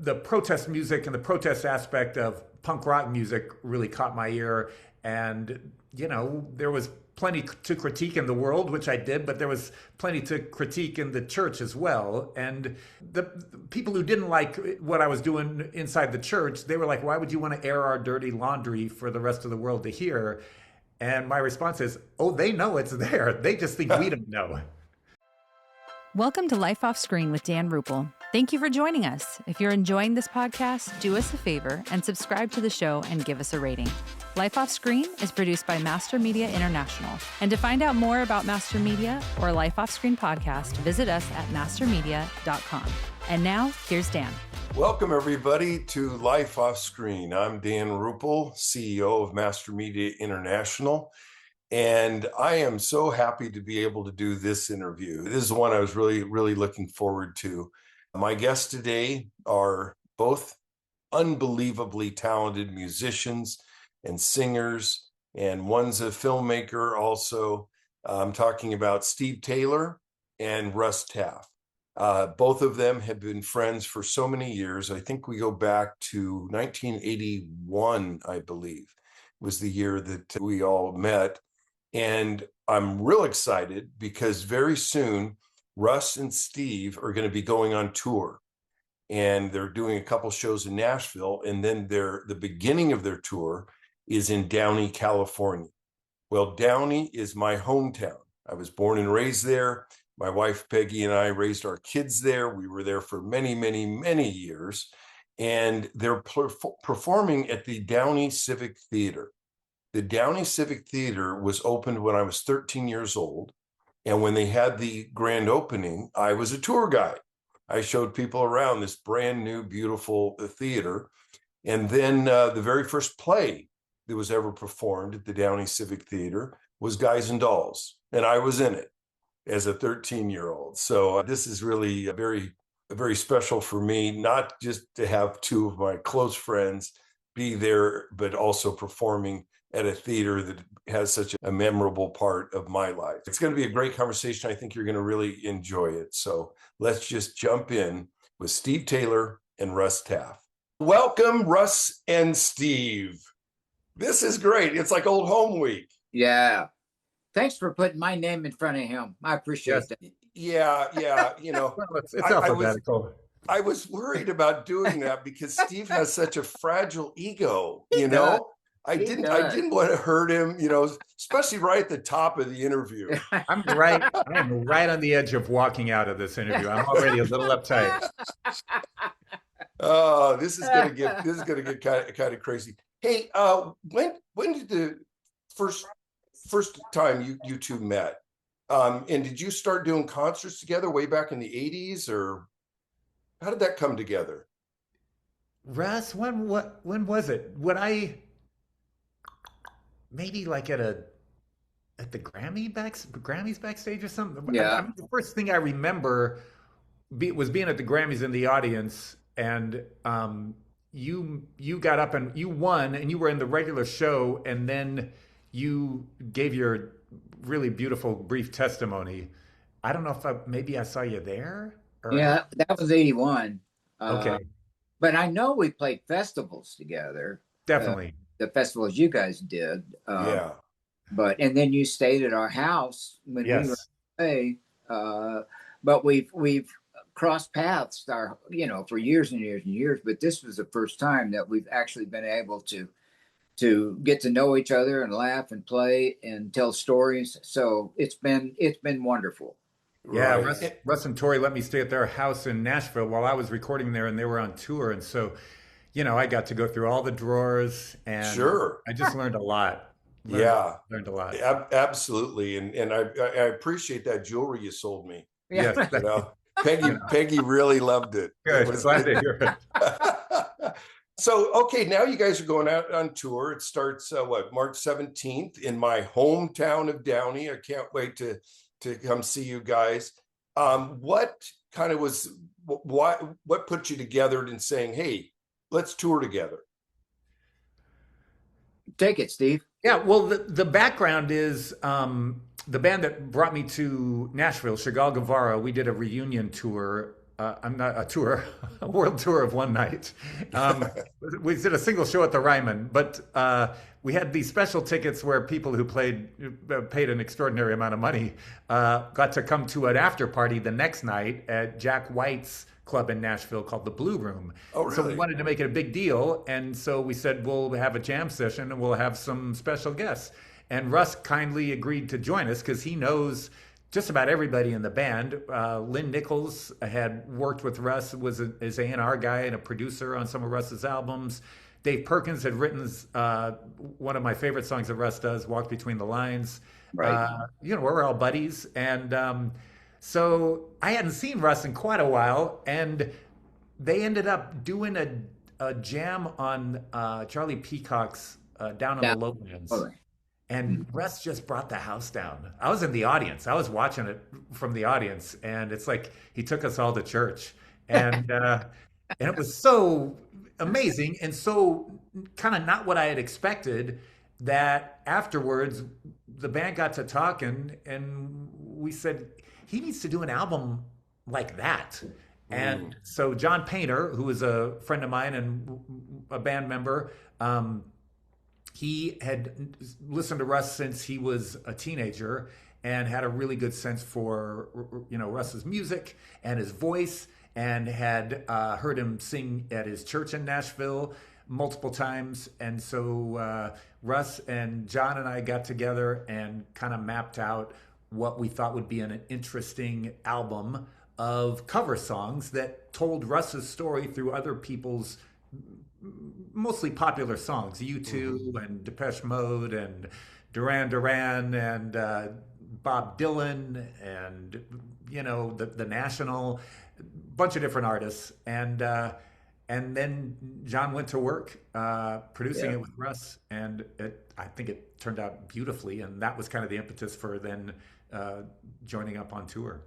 the protest music and the protest aspect of punk rock music really caught my ear. And, there was plenty to critique in the world, which I did, but there was plenty to critique in the church as well. And the people who didn't like what I was doing inside the church, they were like, why would you want to air our dirty laundry for the rest of the world to hear? And my response is, oh, they know it's there. They just think we don't know. Welcome to Life Off Screen with Dan Rupel. Thank you for joining us. If you're enjoying this podcast, do us a favor and subscribe to the show and give us a rating. Life Off Screen is produced by Master Media International. And to find out more about Master Media or Life Off Screen podcast, visit us at mastermedia.com. And now, here's Dan. Welcome, everybody, to Life Off Screen. I'm Dan Rupel, CEO of Master Media International. And I am so happy to be able to do this interview. This is one I was really looking forward to. My guests today are both unbelievably talented musicians and singers, and one's a filmmaker also. I'm talking about Steve Taylor and Russ Taff. Both of them have been friends for so many years. I think we go back to 1981, I believe, was the year that we all met. And I'm real excited because very soon, Russ and Steve are going to be going on tour. And they're doing a couple shows in Nashville. And then the beginning of their tour is in Downey, California. Well, Downey is my hometown. I was born and raised there. My wife, Peggy, and I raised our kids there. We were there for many years. And they're performing at the Downey Civic Theater. The Downey Civic Theater was opened when I was 13 years old. And when they had the grand opening, I was a tour guide. I showed people around this brand new, beautiful theater. And then the very first play that was ever performed at the Downey Civic Theater was Guys and Dolls. And I was in it as a 13-year-old. So this is really very special for me, not just to have two of my close friends be there, but also performing at a theater that has such a memorable part of my life. It's going to be a great conversation. I think you're going to really enjoy it. So let's just jump in with Steve Taylor and Russ Taff. Welcome, Russ and Steve. This is great. It's like old home week. Yeah. Thanks for putting my name in front of him. I appreciate that. Yeah. Well, it's alphabetical. I was worried about doing that because Steve has such a fragile ego, you know? I didn't want to hurt him, especially right at the top of the interview. I'm right on the edge of walking out of this interview. I'm already a little uptight. Oh, this is gonna get kind of crazy. Hey, when did the first time you two met? And did you start doing concerts together way back in the 80s, or how did that come together? Russ, when was it? Maybe like at the Grammys backstage or something. Yeah. I mean, the first thing I remember was being at the Grammys in the audience, and you got up and you won, and you were in the regular show, and then you gave your really beautiful brief testimony. I don't know if maybe I saw you there. Yeah, that was 81. Okay. But I know we played festivals together. Definitely. The festivals you guys did. Yeah. And then you stayed at our house when we were away. But we've crossed paths for years and years and years. But this was the first time that we've actually been able to get to know each other and laugh and play and tell stories. So it's been wonderful. Yeah, Right. Russ and Tori let me stay at their house in Nashville while I was recording there, and they were on tour. And so, I got to go through all the drawers, and Sure. I just learned a lot. Learned a lot. Absolutely. And I appreciate that jewelry you sold me. Yes, Peggy really loved it. good. Glad to hear it. So, okay, now you guys are going out on tour. It starts, March 17th in my hometown of Downey. I can't wait to come see you guys. What put you together in saying, hey, let's tour together? Take it, Steve. Yeah, well, the background is the band that brought me to Nashville, Chagall Guevara. We did a reunion tour I'm not a tour, a world tour of one night. We did a single show at the Ryman, but we had these special tickets where people who paid an extraordinary amount of money got to come to an after party the next night at Jack White's club in Nashville called the Blue Room. Oh, really? So we wanted to make it a big deal, and so we said we'll have a jam session and we'll have some special guests. And Russ kindly agreed to join us because he knows just about everybody in the band. Lynn Nichols had worked with Russ, was his A&R guy and a producer on some of Russ's albums. Dave Perkins had written one of my favorite songs that Russ does, Walk Between the Lines. Right. We're all buddies. And so I hadn't seen Russ in quite a while, and they ended up doing a jam on Charlie Peacock's Down in the Lowlands. All right. And Russ just brought the house down. I was in the audience. I was watching it from the audience, and it's like he took us all to church, and it was so amazing and so kind of not what I had expected. That afterwards, the band got to talking, and we said he needs to do an album like that. And so John Painter, who is a friend of mine and a band member. He had listened to Russ since he was a teenager and had a really good sense for, Russ's music and his voice, and had heard him sing at his church in Nashville multiple times. And so Russ and John and I got together and kind of mapped out what we thought would be an interesting album of cover songs that told Russ's story through other people's mostly popular songs, U2 and Depeche Mode and Duran Duran and Bob Dylan and the National, bunch of different artists, and then John went to work producing it with Russ, and I think it turned out beautifully, and that was kind of the impetus for then joining up on tour.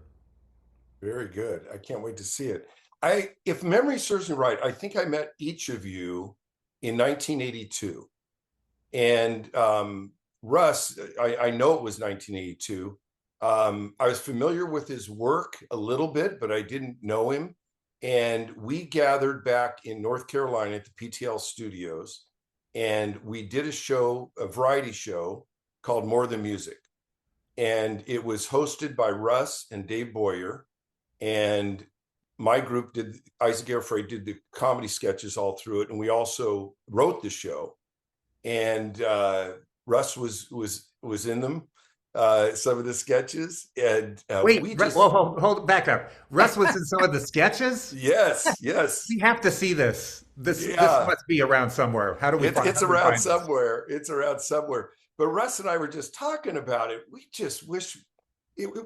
Very good. I can't wait to see it. If memory serves me right, I think I met each of you in 1982. And Russ, I know it was 1982. I was familiar with his work a little bit, but I didn't know him. And we gathered back in North Carolina at the PTL Studios, and we did a variety show called More Than Music. And it was hosted by Russ and Dave Boyer. And my group Isaac Airfreight did the comedy sketches all through it, and we also wrote the show. And Russ was in them, some of the sketches. And hold back up. Russ was in some of the sketches? Yes. We have to see this. This must be around somewhere. How do we find it? It's around somewhere. It's around somewhere. But Russ and I were just talking about it. We just wish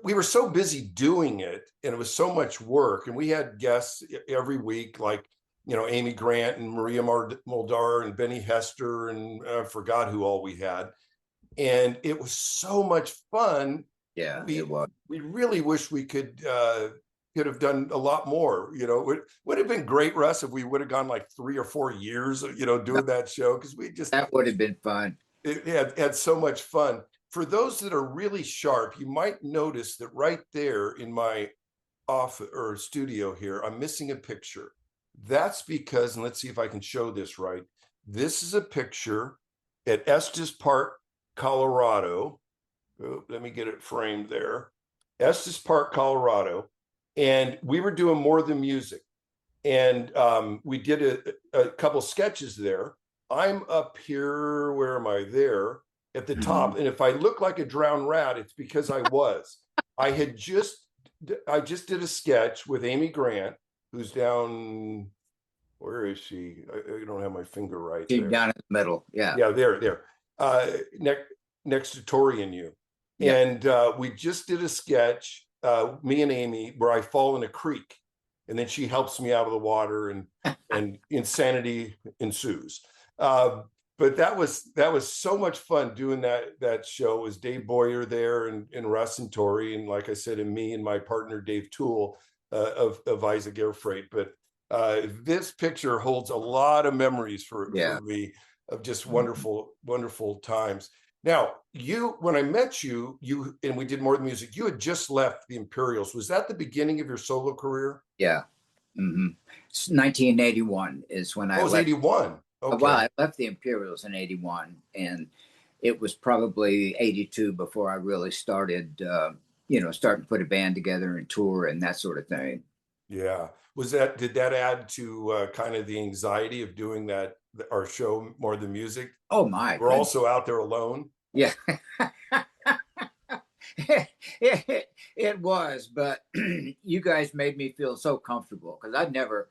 we were so busy doing it, and it was so much work, and we had guests every week, like Amy Grant and Maria Muldaur and Benny Hester, and I forgot who all we had, and it was so much fun. Yeah, it was. We really wish we could have done a lot more. It would have been great, Russ, if we would have gone like 3 or 4 years, doing that show, because that would have been fun. It had so much fun. For those that are really sharp, you might notice that right there in my office or studio here, I'm missing a picture. That's because, and let's see if I can show this right. This is a picture at Estes Park, Colorado. Oh, let me get it framed there. Estes Park, Colorado. And we were doing More Than Music. And we did a couple sketches there. I'm up here, where am I there? At the top, and if I look like a drowned rat, it's because I was. I just did a sketch with Amy Grant, who's down. Where is she? I don't have my finger right. She's down in the middle. Yeah. Yeah, there. Next to Tori and you, and we just did a sketch, me and Amy, where I fall in a creek, and then she helps me out of the water, and insanity ensues. But that was so much fun doing that show. It was Dave Boyer there, and Russ and Tori, and like I said, and me and my partner Dave Toole of Isaac Airfreight. But this picture holds a lot of memories for me of just wonderful times. Now, when I met you and we did More Than Music, you had just left the Imperials. Was that the beginning of your solo career? Yeah. Mm-hmm. 1981 is when I was left. 81. Okay. Well, I left the Imperials in 81, and it was probably 82 before I really started, starting to put a band together and tour and that sort of thing. Yeah. Did that add to kind of the anxiety of doing our show More Than Music? Oh, my. We're also out there alone. Yeah. it was, but you guys made me feel so comfortable because I'd never,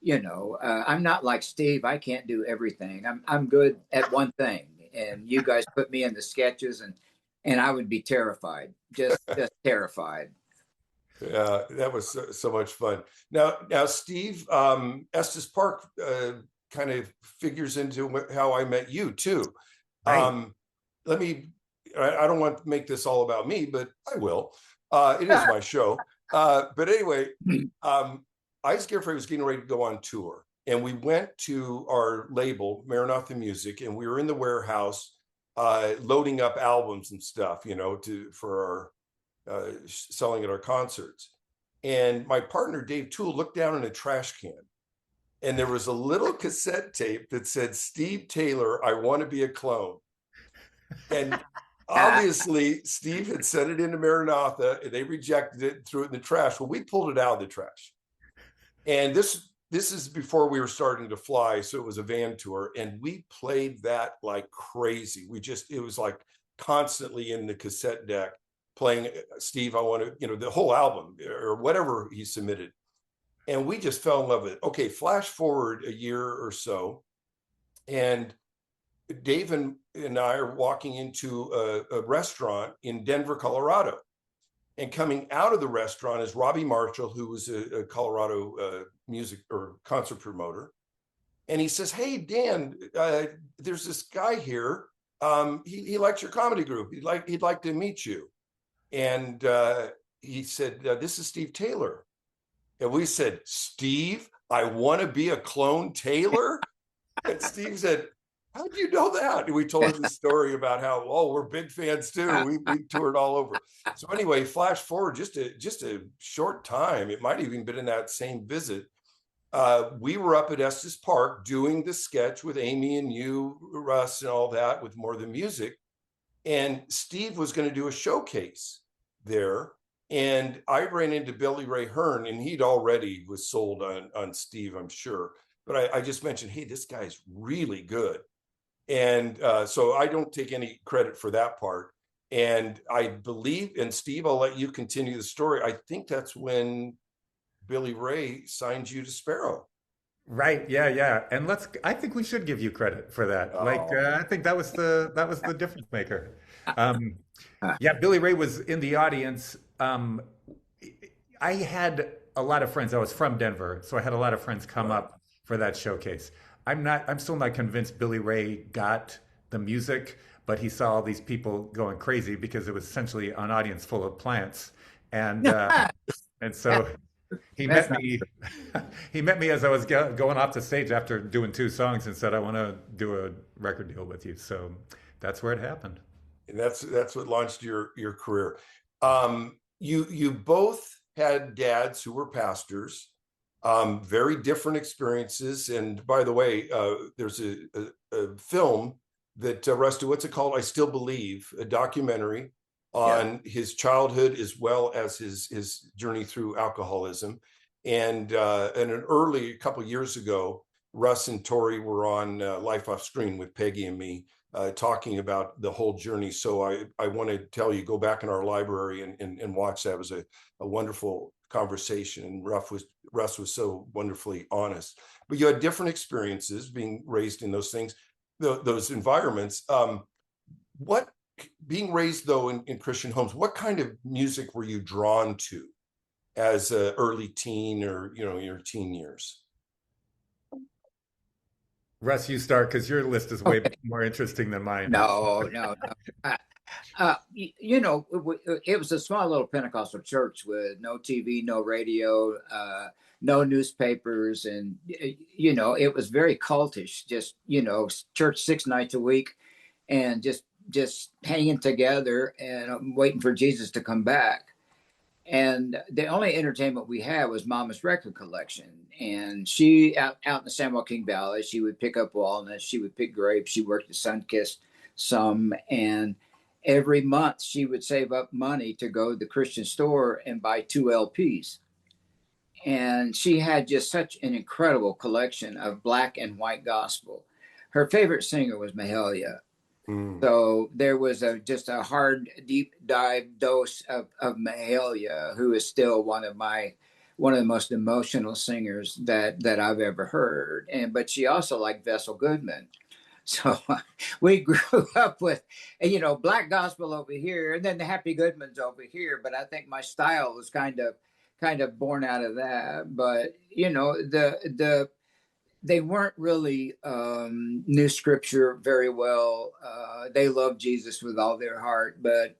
I'm not like Steve. I can't do everything. I'm good at one thing, and you guys put me in the sketches, and I would be terrified, just terrified. Yeah, that was so much fun. Now, Steve, Estes Park kind of figures into how I met you too. Right. I don't want to make this all about me, but I will. It is my show. But anyway, Ice Carefree was getting ready to go on tour. And we went to our label, Maranatha Music, and we were in the warehouse loading up albums and stuff, for our selling at our concerts. And my partner, Dave Toole, looked down in a trash can. And there was a little cassette tape that said, Steve Taylor, I Want to Be a Clone. And obviously, Steve had sent it into Maranatha, and they rejected it and threw it in the trash. Well, we pulled it out of the trash. And this is before we were starting to fly, so it was a van tour, and we played that like crazy. It was like constantly in the cassette deck playing Steve, I Want to, the whole album or whatever he submitted. And we just fell in love with it. Okay, flash forward a year or so, and Dave and I are walking into a restaurant in Denver, Colorado. And coming out of the restaurant is Robbie Marshall, who was a Colorado music or concert promoter. And he says, hey, Dan, there's this guy here. He likes your comedy group. He'd like to meet you. And he said, this is Steve Taylor. And we said, Steve, I want to be a clone Taylor? And Steve said, how did you know that? And we told him the story about how, we're big fans too. We toured all over. So anyway, flash forward just a short time. It might have even been in that same visit. We were up at Estes Park doing the sketch with Amy and you, Russ, and all that with More Than Music. And Steve was going to do a showcase there. And I ran into Billy Ray Hearn, and he'd already was sold on Steve, I'm sure. But I just mentioned, hey, this guy's really good. And so I don't take any credit for that part. And I believe, and Steve, I'll let you continue the story. I think that's when Billy Ray signed you to Sparrow. Right. Yeah. And I think we should give you credit for that. I think that was the difference maker. Yeah, Billy Ray was in the audience. I had a lot of friends. I was from Denver, so I had a lot of friends come up for that showcase. I'm still not convinced Billy Ray got the music, but he saw all these people going crazy because it was essentially an audience full of plants. And so he met me. He met me as I was going off the stage after doing 2 songs and said, "I want to do a record deal with you." So that's where it happened. And that's what launched your career. You both had dads who were pastors. Very different experiences. And by the way, there's a film that Rusty, what's it called? I Still Believe, a documentary on his childhood as well as his journey through alcoholism. And a couple of years ago, Russ and Tori were on Life Off Screen with Peggy and me, talking about the whole journey. So I want to tell you, go back in our library and watch that. It was a wonderful conversation, and Russ was so wonderfully honest. But you had different experiences being raised in those things, those environments. What being raised though in Christian homes, what kind of music were you drawn to as an early teen or your teen years? Russ, you start because your list is way more interesting than mine. No. It was a small little Pentecostal church with no TV, no radio, no newspapers. And, it was very cultish, just, church 6 nights a week and just hanging together and waiting for Jesus to come back. And the only entertainment we had was Mama's record collection. And she, out in the San Joaquin Valley, she would pick up walnuts, she would pick grapes, she worked at Sunkist some. And every month she would save up money to go to the Christian store and buy 2 LPs. And she had just such an incredible collection of black and white gospel. Her favorite singer was Mahalia. So there was just a hard, deep dive dose of Mahalia, who is still one of the most emotional singers that I've ever heard. But she also liked Vessel Goodman. So we grew up with, black gospel over here, and then the Happy Goodmans over here. But I think my style was kind of born out of that. But they weren't really knew scripture very well. They loved Jesus with all their heart, but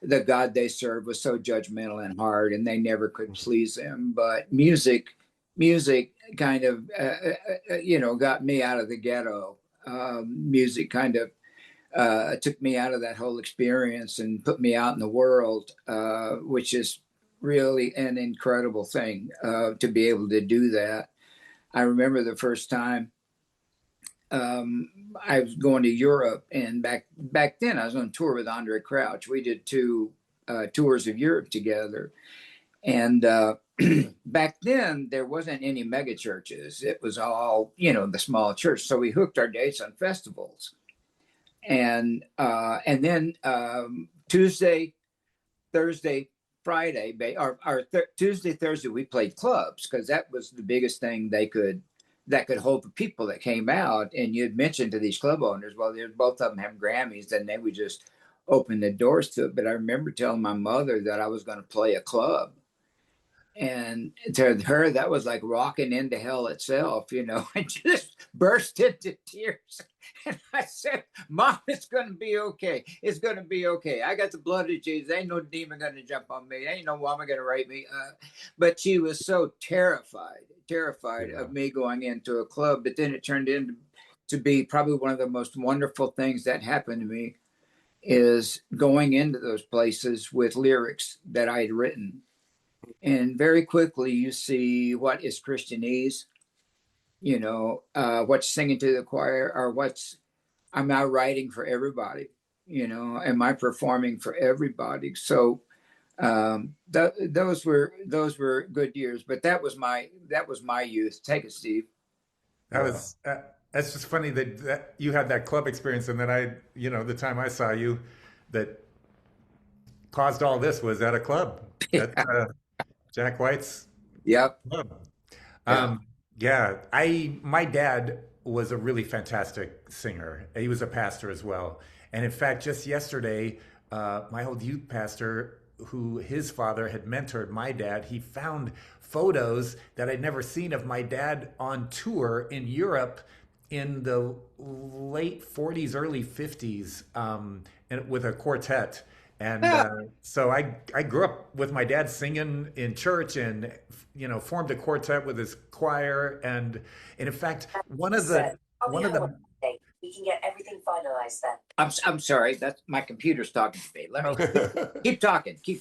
the God they served was so judgmental and hard, and they never could please him. But music kind of, got me out of the ghetto. Music kind of took me out of that whole experience and put me out in the world, which is really an incredible thing to be able to do that. I remember the first time I was going to Europe, and back then I was on tour with Andre Crouch. We did 2 tours of Europe together. And back then there wasn't any mega churches. It was all, the small church. So we hooked our dates on festivals. And then Tuesday, Thursday, Friday, Tuesday, Thursday, we played clubs because that was the biggest thing that could hold the people that came out. And you'd mentioned to these club owners, well, both of them have Grammys, and they would just open the doors to it. But I remember telling my mother that I was going to play a club. And to her, that was like walking into hell itself, and just burst into tears. And I said, Mom, it's going to be okay. It's going to be okay. I got the blood of Jesus. Ain't no demon going to jump on me. Ain't no woman going to rape me. But she was so terrified of me going into a club. But then it turned into to be probably one of the most wonderful things that happened to me is going into those places with lyrics that I had written. And very quickly you see what is Christianese, what's singing to the choir, or am I writing for everybody? Am I performing for everybody? So those were good years, but that was my youth. Take it, Steve. That's just funny that you had that club experience, and then the time I saw you, that caused all this was at a club. Jack White's club. My dad was a really fantastic singer. He was a pastor as well. And in fact, just yesterday, my old youth pastor, who his father had mentored my dad, he found photos that I'd never seen of my dad on tour in Europe in the late 40s, early 50s, and with a quartet. And so I grew up with my dad singing in church, and formed a quartet with his choir. And in fact, one of the we can get everything finalized then. I'm sorry, that's my computer's talking to me. Let me keep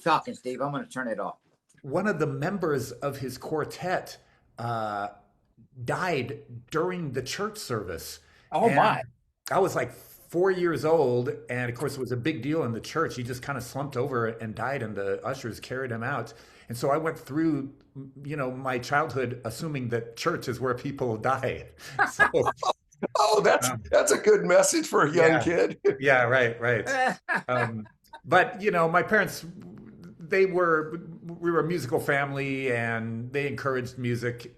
talking, Steve. I'm going to turn it off. One of the members of his quartet died during the church service. Oh, and my! I was like 4 years old, and of course it was a big deal in the church. He just kind of slumped over and died, and the ushers carried him out. And so I went through, my childhood assuming that church is where people die. So, that's a good message for a young kid. Yeah, right. But my parents, we were a musical family, and they encouraged music.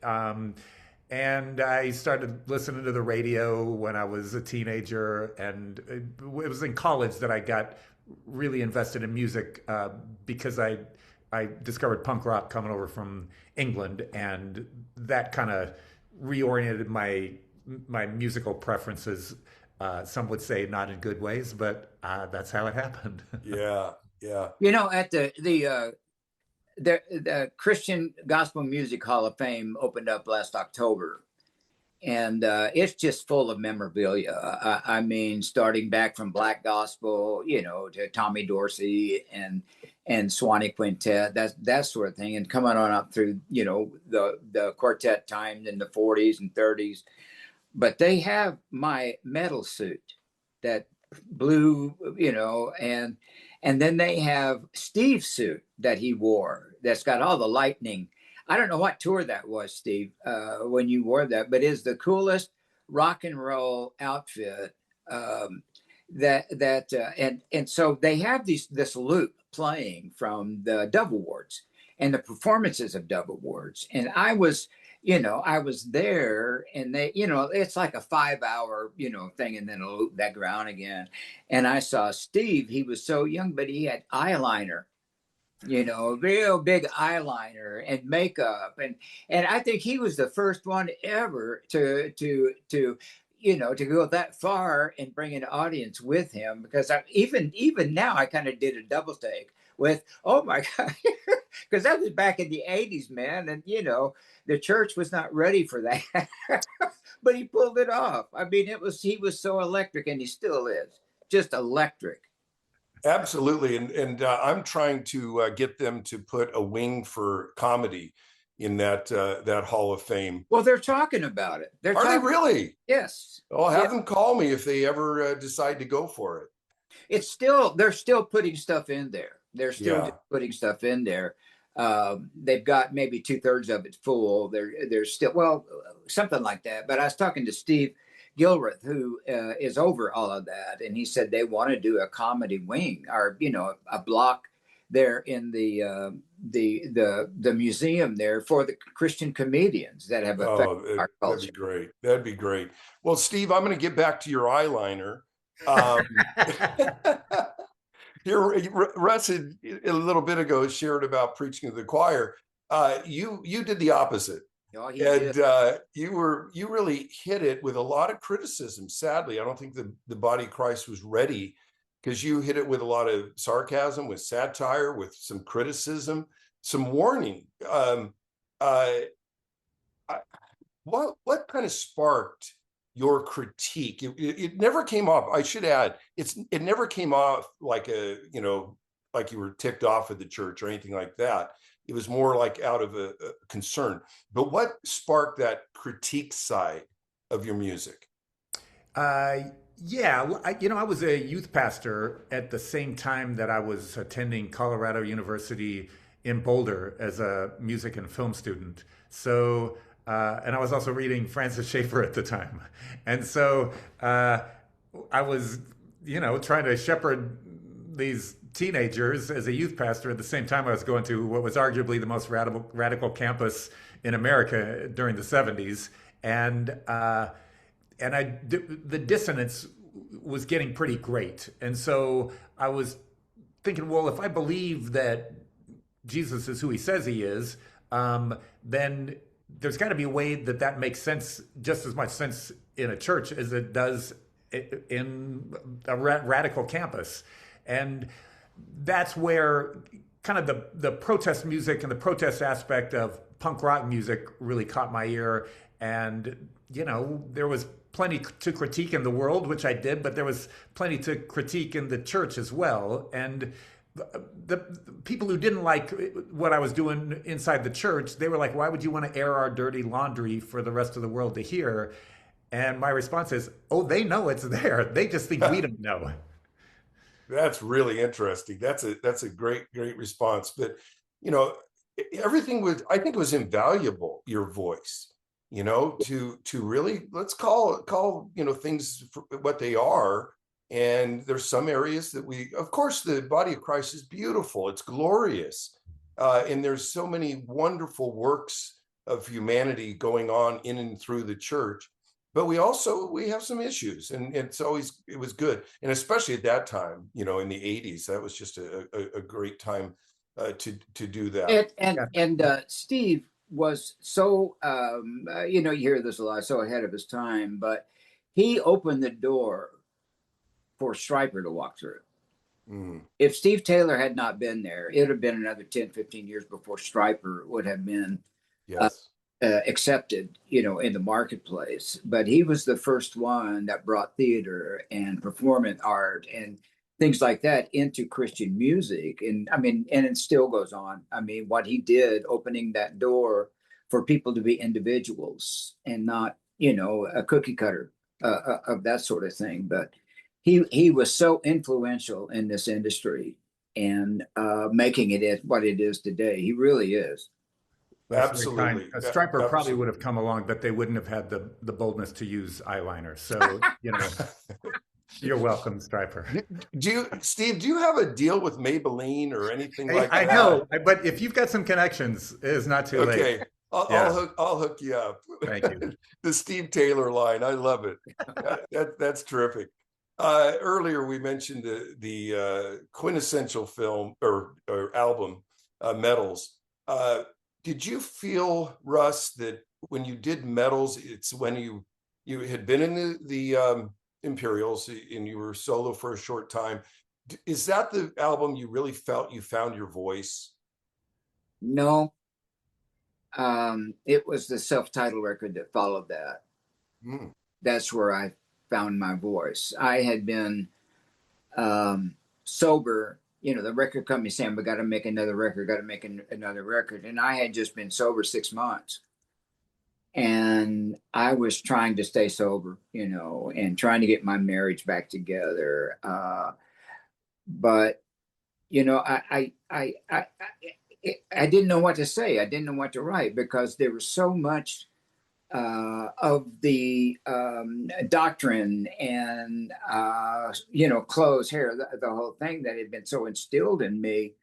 And I started listening to the radio when I was a teenager, and it was in college that I got really invested in music because I discovered punk rock coming over from England, and that kind of reoriented my musical preferences. Some would say not in good ways, but that's how it happened. Yeah. At the Christian Gospel Music Hall of Fame opened up last October, and it's just full of memorabilia. I mean, starting back from Black Gospel, to Tommy Dorsey, and and Swanee Quintet, that sort of thing, and coming on up through, the quartet time in the 40s and 30s. But they have my metal suit, that blue, and then they have Steve's suit that he wore that's got all the lightning. I don't know what tour that was, Steve, when you wore that, but it's the coolest rock and roll outfit. And so they have this loop playing from the Dove Awards and the performances of Dove Awards, and I was there, and they, it's like a 5-hour, thing, and then a loop back around again. And I saw Steve. He was so young, but he had eyeliner, real big eyeliner and makeup, and I think he was the first one ever to go that far and bring an audience with him, because even now I kind of did a double take with, oh my God, because that was back in the 80s, man. And, the church was not ready for that, but he pulled it off. I mean, he was so electric, and he still is just electric. Absolutely. And I'm trying to get them to put a wing for comedy in that Hall of Fame. Well, they're talking about it. Are they really? Yes. Well, have them call me if they ever decide to go for it. They're still putting stuff in there. They're still putting stuff in there. They've got maybe 2/3 of it full. They're still, something like that. But I was talking to Steve Gilrath, who is over all of that, and he said they want to do a comedy wing, or a block there in the museum there for the Christian comedians that have affected our culture. That'd be great. That'd be great. Well, Steve, I'm going to get back to your eyeliner. Here, Russ had, a little bit ago, shared about preaching to the choir. You did the opposite. Oh, you really hit it with a lot of criticism. Sadly, I don't think the body of Christ was ready, because you hit it with a lot of sarcasm, with satire, with some criticism, some warning. What kind of sparked your critique? It never came off. I should add, it never came off like like you were ticked off at the church or anything like that. It was more like out of a concern. But what sparked that critique side of your music? I was a youth pastor at the same time that I was attending Colorado University in Boulder as a music and film student. So, and I was also reading Francis Schaeffer at the time. And so I was, trying to shepherd these teenagers as a youth pastor at the same time I was going to what was arguably the most radical campus in America during the 70s. And the dissonance was getting pretty great. And so I was thinking, well, if I believe that Jesus is who he says he is, then there's got to be a way that makes sense, just as much sense in a church as it does in a radical campus. And that's where kind of the protest music and the protest aspect of punk rock music really caught my ear. And, there was plenty to critique in the world, which I did, but there was plenty to critique in the church as well. And the people who didn't like what I was doing inside the church, they were like, why would you want to air our dirty laundry for the rest of the world to hear? And my response is, oh, they know it's there. They just think we don't know. That's really interesting. That's a great response. But, everything I think was invaluable, your voice, to really, let's call, things for what they are. And there's some areas that of course, the body of Christ is beautiful. It's glorious. And there's so many wonderful works of humanity going on in and through the church. But we have some issues, and it was good. And especially at that time, in the 80s, that was just a great time to do that. And Steve was so, you hear this a lot, so ahead of his time, but he opened the door for Stryper to walk through. If Steve Taylor had not been there, it would have been another 10, 15 years before Stryper would have been accepted, in the marketplace. But he was the first one that brought theater and performance art things like that into Christian music. And I mean, and it still goes on. I mean, what he did, opening that door for people to be individuals and not, a cookie cutter of that sort of thing. But he was so influential in this industry and making it what it is today. He really is. That's very kind. Absolutely. A Striper probably Absolutely. would have come along, but they wouldn't have had the boldness to use eyeliner. So, you're welcome, Striper. Steve, do you have a deal with Maybelline or anything like I that? know, but if you've got some connections, it is not too late. Okay. I'll hook you up. Thank you. The Steve Taylor line. I love it. That's terrific. Earlier we mentioned the quintessential film or album, Metals. Did you feel, Russ, that when you did Metals, it's when you had been in the Imperials and you were solo for a short time? Is that the album you really felt you found your voice? No, it was the self-titled record that followed that. That's where I found my voice. I had been sober. The record company saying, we got to make another record, another record. And I had just been sober 6 months. And I was trying to stay sober, and trying to get my marriage back together. But, I didn't know what to say. I didn't know what to write because there was so much of the doctrine and, clothes, hair, the whole thing that had been so instilled in me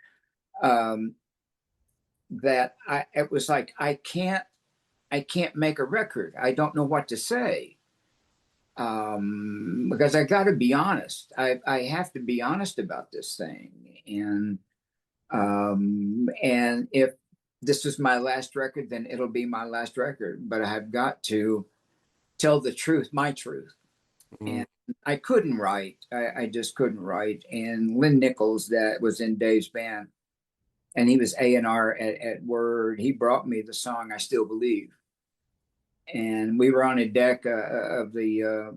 that it was like, I can't make a record. I don't know what to say because I got to be honest. I have to be honest about this thing. And if this is my last record, then it'll be my last record. But I've got to tell the truth, my truth. And I couldn't write. I just couldn't write. And Lynn Nichols, that was in Dave's band, and he was A&R at Word. He brought me the song "I Still Believe," and we were on a deck of the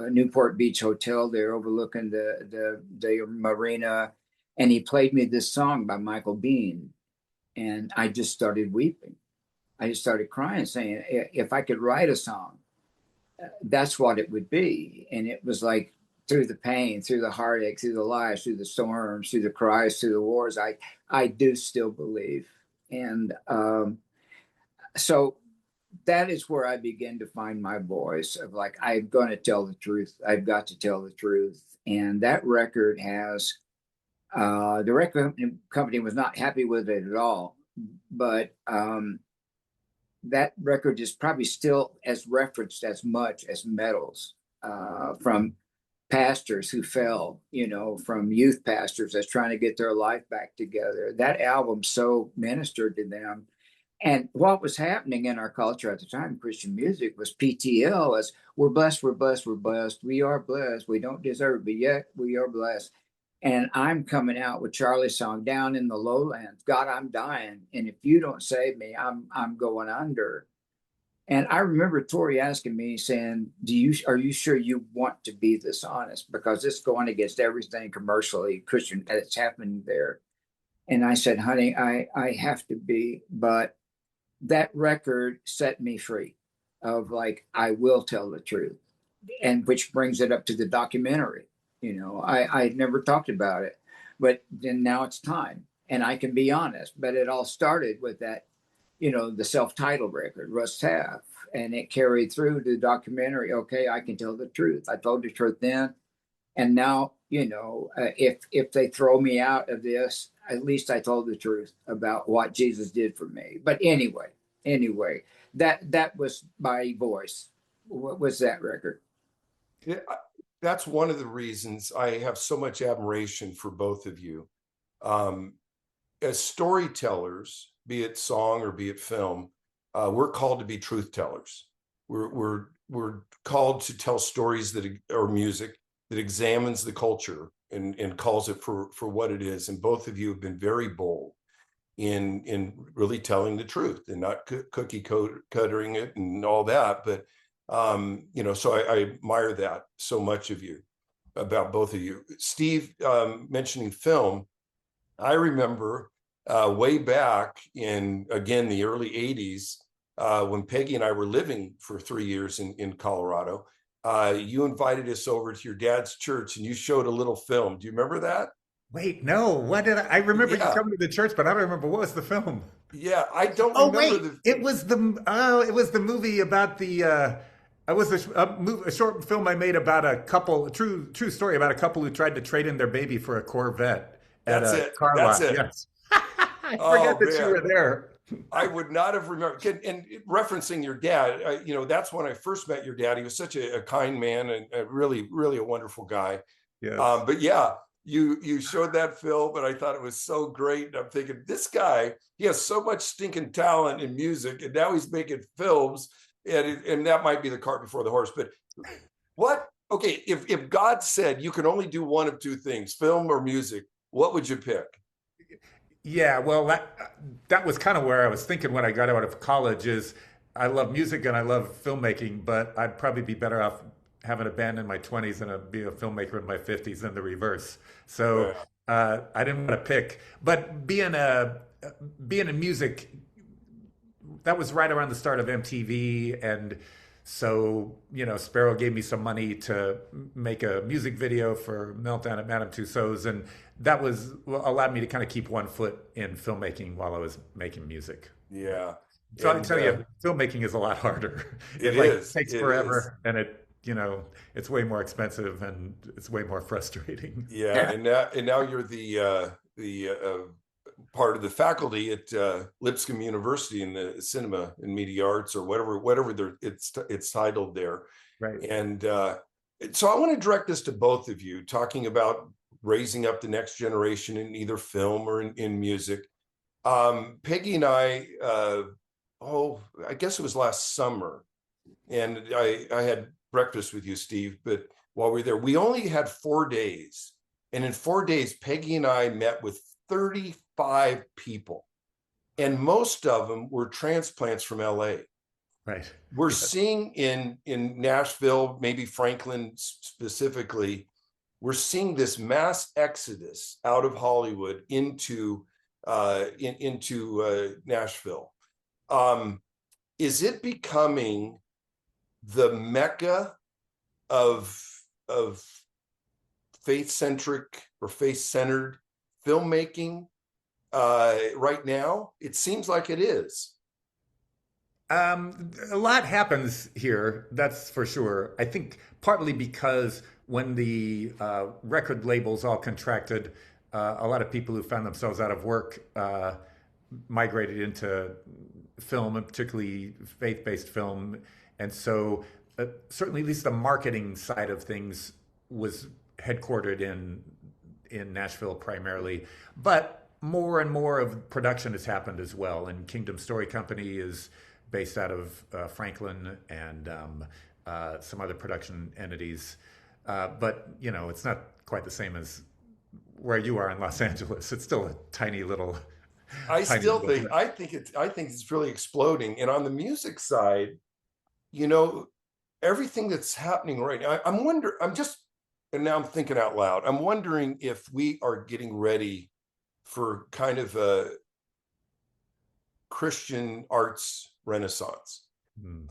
Newport Beach Hotel there, overlooking the marina, and he played me this song by Michael Bean, and I just started weeping. I just started crying, saying, if I could write a song, that's what it would be. And it was like, through the pain, through the heartache, through the lies, through the storms, through the cries, through the wars, I do still believe. And so that is where I began to find my voice of like, I'm going to tell the truth. I've got to tell the truth. And that record has, the record company was not happy with it at all. But that record is probably still as referenced as much as Metals from pastors who fell, from youth pastors that's trying to get their life back together. That album so ministered to them. And what was happening in our culture at the time, Christian music, was PTL, as we're blessed, we're blessed, we're blessed. We are blessed. We don't deserve it, but yet we are blessed. And I'm coming out with Charlie's song, Down in the Lowlands. God, I'm dying. And if you don't save me, I'm going under. And I remember Tori asking me, saying, are you sure you want to be this honest? Because it's going against everything commercially Christian that's happening there. And I said, honey, I have to be. But that record set me free of like, I will tell the truth. And which brings it up to the documentary. I had never talked about it, but then now it's time and I can be honest. But it all started with that, the self-titled record, Russ Taff, and it carried through to the documentary. Okay, I can tell the truth. I told the truth then. And now, if they throw me out of this, at least I told the truth about what Jesus did for me. But anyway, that was my voice. What was that record? Yeah, that's one of the reasons I have so much admiration for both of you. As storytellers, be it song or be it film, we're called to be truth tellers. We're called to tell stories or music that examines the culture and calls it for what it is. And both of you have been very bold in really telling the truth and not cookie cuttering it and all that. But so I admire that so much of you. about both of you. Steve, mentioning film, I remember way back in, again, the early 80s, when Peggy and I were living for 3 years in Colorado. You invited us over to your dad's church and you showed a little film. Do you remember that? Wait, no. What did I remember you Yeah. coming to the church, but I don't remember what was the film. Yeah. I don't Oh remember wait, the, it was the movie about the it was a short film I made about a couple, a true story about a couple who tried to trade in their baby for a Corvette at that's a it. car That's lot. it. Yes. I forgot Oh, that you man. were there. I would not have remembered. And referencing your dad, that's when I first met your dad. He was such a kind man and really, really a wonderful guy. Yes. But yeah, you showed that film, and I thought it was so great. And I'm thinking, this guy, he has so much stinking talent in music, and now he's making films, and that might be the cart before the horse. But what? Okay, if God said you can only do one of two things, film or music, what would you pick? Yeah, well, that was kind of where I was thinking when I got out of college is I love music and I love filmmaking, but I'd probably be better off having a band in my 20s and be a filmmaker in my 50s than the reverse. So Yeah. I didn't want to pick, but being in music, that was right around the start of MTV, and so Sparrow gave me some money to make a music video for Meltdown at Madame Tussauds, and that was allowed me to kind of keep one foot in filmmaking while I was making music. Yeah. So I can And tell you, filmmaking is a lot harder. it It is. takes It is. forever, and it's way more expensive and it's way more frustrating. Yeah, and now you're the part of the faculty at Lipscomb University in the cinema and media arts, or whatever it's titled there. Right. And so I want to direct this to both of you, talking about raising up the next generation in either film or in music. Peggy and I, I guess it was last summer, and I had breakfast with you, Steve, but while we were there, we only had 4 days. And in 4 days, Peggy and I met with 35 people. And most of them were transplants from LA. Right. We're Yes. seeing in Nashville, maybe Franklin specifically, we're seeing this mass exodus out of Hollywood into Nashville. Is it becoming the mecca of faith-centric or faith-centered filmmaking right now? It seems like it is. A lot happens here, that's for sure. I think partly because when the record labels all contracted, a lot of people who found themselves out of work migrated into film, and particularly faith-based film. And so certainly at least the marketing side of things was headquartered in Nashville primarily. But more and more of production has happened as well. And Kingdom Story Company is based out of Franklin, and some other production entities. But it's not quite the same as where you are in Los Angeles. It's still a tiny little. I tiny still little think I think it's really exploding. And on the music side, everything that's happening right now, and now I'm thinking out loud. I'm wondering if we are getting ready for kind of a Christian arts renaissance.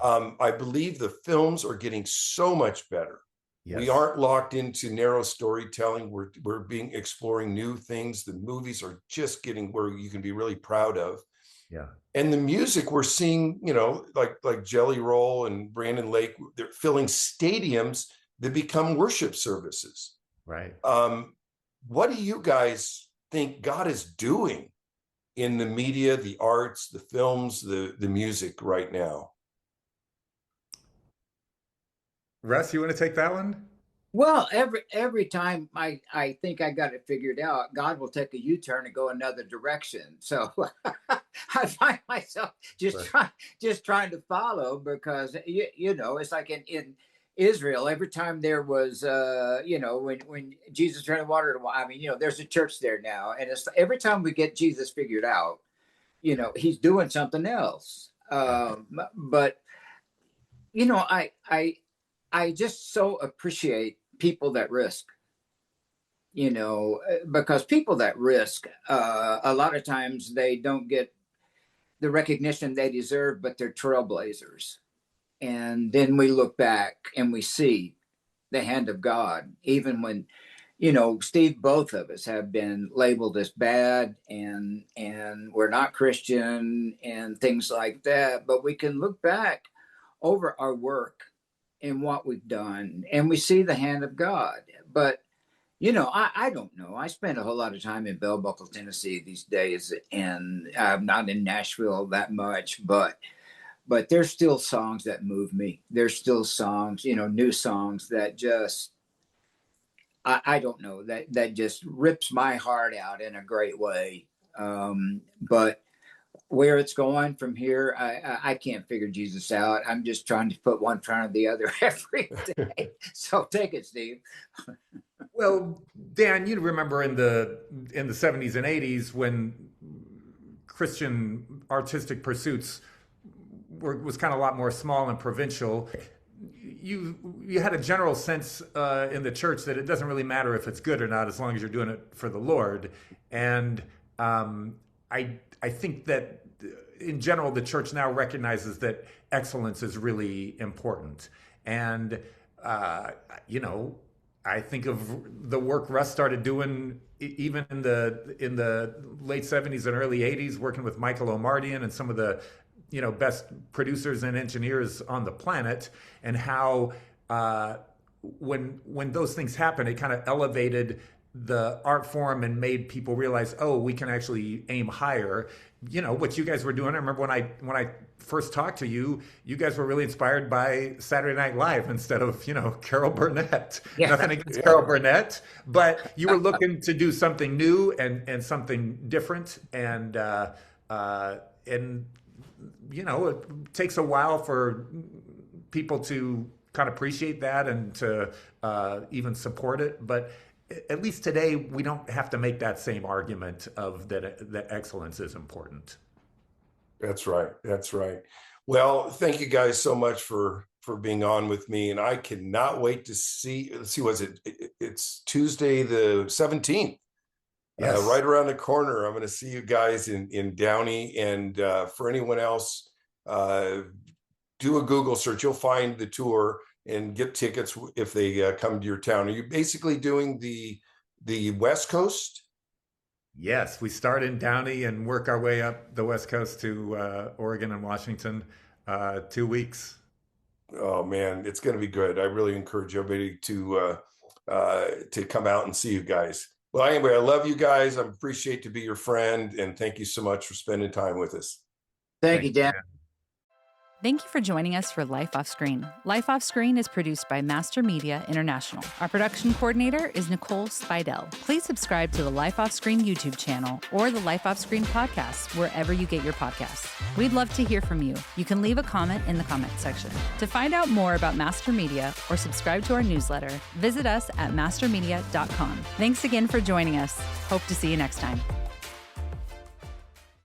I believe the films are getting so much better. Yes. We aren't locked into narrow storytelling. We're exploring new things. The movies are just getting where you can be really proud of. Yeah. And the music we're seeing, like Jelly Roll and Brandon Lake, they're filling stadiums that become worship services. Right. What do you guys think God is doing in the media, the arts, the films, the music right now? Russ, you want to take that one? Well, every time I think I got it figured out, God will take a U-turn and go another direction. So I find myself just trying to follow, because it's like in Israel, every time there was when Jesus turned water to wine, there's a church there now, and it's every time we get Jesus figured out, he's doing something else. But I just so appreciate people that risk. because people that risk, a lot of times they don't get the recognition they deserve, but they're trailblazers. And then we look back and we see the hand of God, even when, Steve, both of us have been labeled as bad and we're not Christian and things like that. But we can look back over our work and what we've done and we see the hand of God. But I don't know. I spend a whole lot of time in Bell Buckle, Tennessee these days, and I'm not in Nashville that much, but there's still songs that move me. There's still songs, new songs that just, I don't know, that just rips my heart out in a great way. But where it's going from here, I can't figure Jesus out. I'm just trying to put one in front of the other every day. So take it, Steve. Well, Dan, you remember in the 70s and 80s when Christian artistic pursuits was kind of a lot more small and provincial. You had a general sense in the church that it doesn't really matter if it's good or not as long as you're doing it for the Lord. And I think that in general the church now recognizes that excellence is really important. And I think of the work Russ started doing even in the late 70s and early 80s, working with Michael O'Mardian and some of the best producers and engineers on the planet, and how when those things happen, it kind of elevated the art form and made people realize, oh, we can actually aim higher. What you guys were doing. I remember when I first talked to you, you guys were really inspired by Saturday Night Live instead of, Carol Burnett. Yeah. Nothing against Carol Burnett, but you were looking to do something new and something different. And it takes a while for people to kind of appreciate that and to even support it. But at least today, we don't have to make that same argument of that excellence is important. That's right. That's right. Well, thank you guys so much for being on with me. And I cannot wait to see, it's Tuesday, the 17th. Yes. Right around the corner. I'm going to see you guys in Downey. And for anyone else, do a Google search. You'll find the tour and get tickets if they come to your town. Are you basically doing the West Coast? Yes, we start in Downey and work our way up the West Coast to Oregon and Washington, 2 weeks. Oh man, it's going to be good. I really encourage everybody to come out and see you guys. Well, anyway, I love you guys. I appreciate to be your friend, and thank you so much for spending time with us. Thank you, Dan. Thank you for joining us for Life Off Screen. Life Off Screen is produced by Master Media International. Our production coordinator is Nicole Spidell. Please subscribe to the Life Off Screen YouTube channel or the Life Off Screen podcast wherever you get your podcasts. We'd love to hear from you. You can leave a comment in the comment section. To find out more about Master Media or subscribe to our newsletter, visit us at mastermedia.com. Thanks again for joining us. Hope to see you next time.